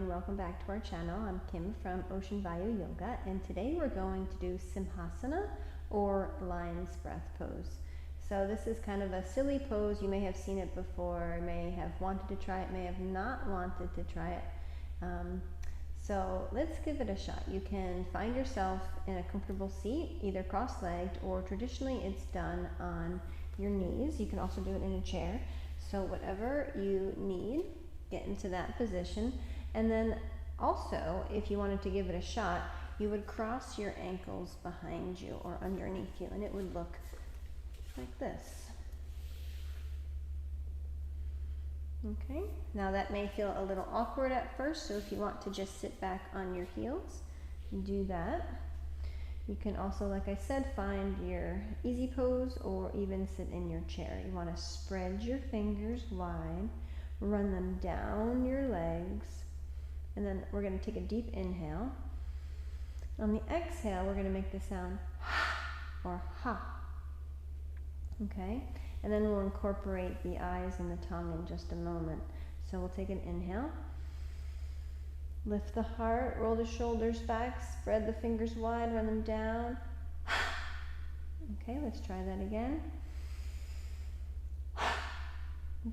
everyone, welcome back to our channel. I'm Kim from Ocean Vayu Yoga, and today we're going to do Simhasana or lion's breath pose. So this is kind of a silly pose. You may have seen it before, may have wanted to try it, may have not wanted to try it. So let's give it a shot. You can find yourself in a comfortable seat, either cross-legged or traditionally it's done on your knees. You can also do it in a chair. So whatever you need, get into that position. And then also, if you wanted to give it a shot, you would cross your ankles behind you or underneath you, and it would look like this. Okay, now that may feel a little awkward at first, so if you want to just sit back on your heels, do that. You can also, like I said, find your easy pose or even sit in your chair. You want to spread your fingers wide, run them down your legs, and then we're going to take a deep inhale. On the exhale, we're going to make the sound or ha. Okay, and then we'll incorporate the eyes and the tongue in just a moment. So we'll take an inhale, lift the heart, roll the shoulders back, spread the fingers wide, run them down. Okay, let's try that again.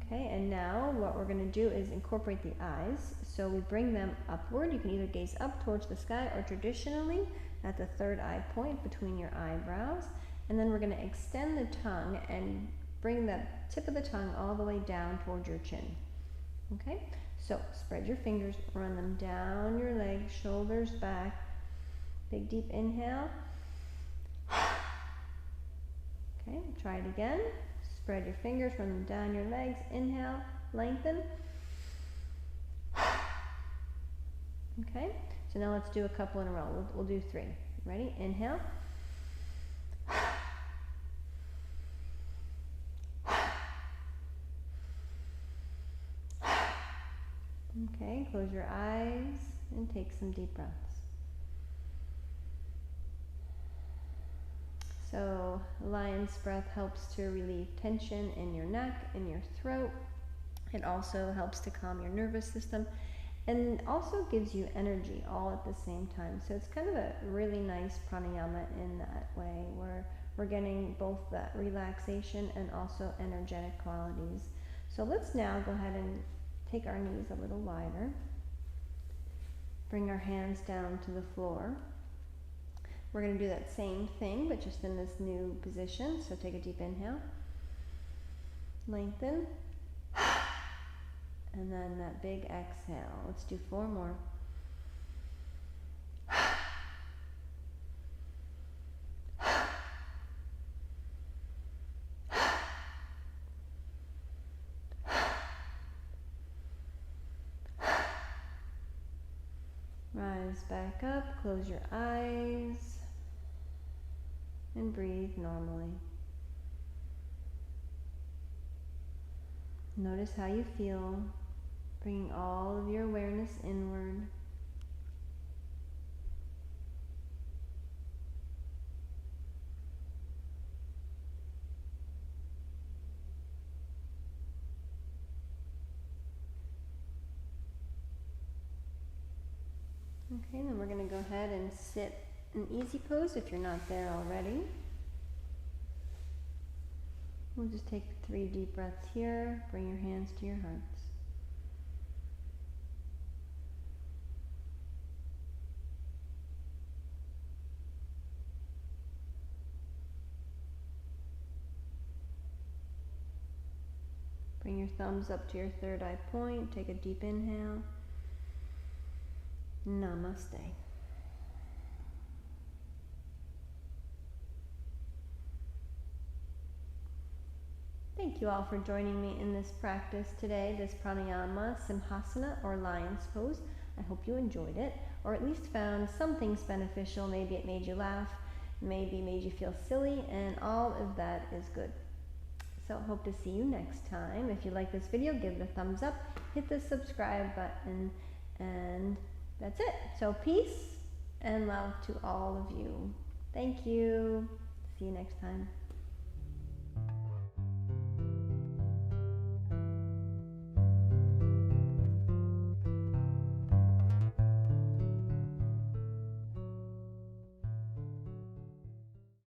Okay, and now what we're going to do is incorporate the eyes. So we bring them upward. You can either gaze up towards the sky or traditionally at the third eye point between your eyebrows. And then we're going to extend the tongue and bring the tip of the tongue all the way down towards your chin. Okay, so spread your fingers, run them down your legs, shoulders back. Big deep inhale. Okay, try it again. Spread your fingers, run them down your legs. Inhale, lengthen. Okay, so now let's do a couple in a row. We'll do 3. Ready? Inhale. Okay, close your eyes and take some deep breaths. So lion's breath helps to relieve tension in your neck, in your throat. It also helps to calm your nervous system and also gives you energy all at the same time. So it's kind of a really nice pranayama in that way, where we're getting both that relaxation and also energetic qualities. So let's now go ahead and take our knees a little wider. Bring our hands down to the floor. We're going to do that same thing, but just in this new position. So take a deep inhale. Lengthen. And then that big exhale. Let's do 4 more. Rise back up, close your eyes, and breathe normally. Notice how you feel, bringing all of your awareness inward. Okay, then we're going to go ahead and sit an easy pose if you're not there already. We'll just take 3 deep breaths here. Bring your hands to your hearts. Bring your thumbs up to your third eye point. Take a deep inhale. Namaste. Thank you all for joining me in this practice today, this pranayama, Simhasana or lion's pose. I hope you enjoyed it, or at least found some things beneficial. Maybe it made you laugh, maybe made you feel silly, and all of that is good. So hope to see you next time. If you like this video, give it a thumbs up, hit the subscribe button, and that's it. So peace and love to all of you. Thank you. See you next time.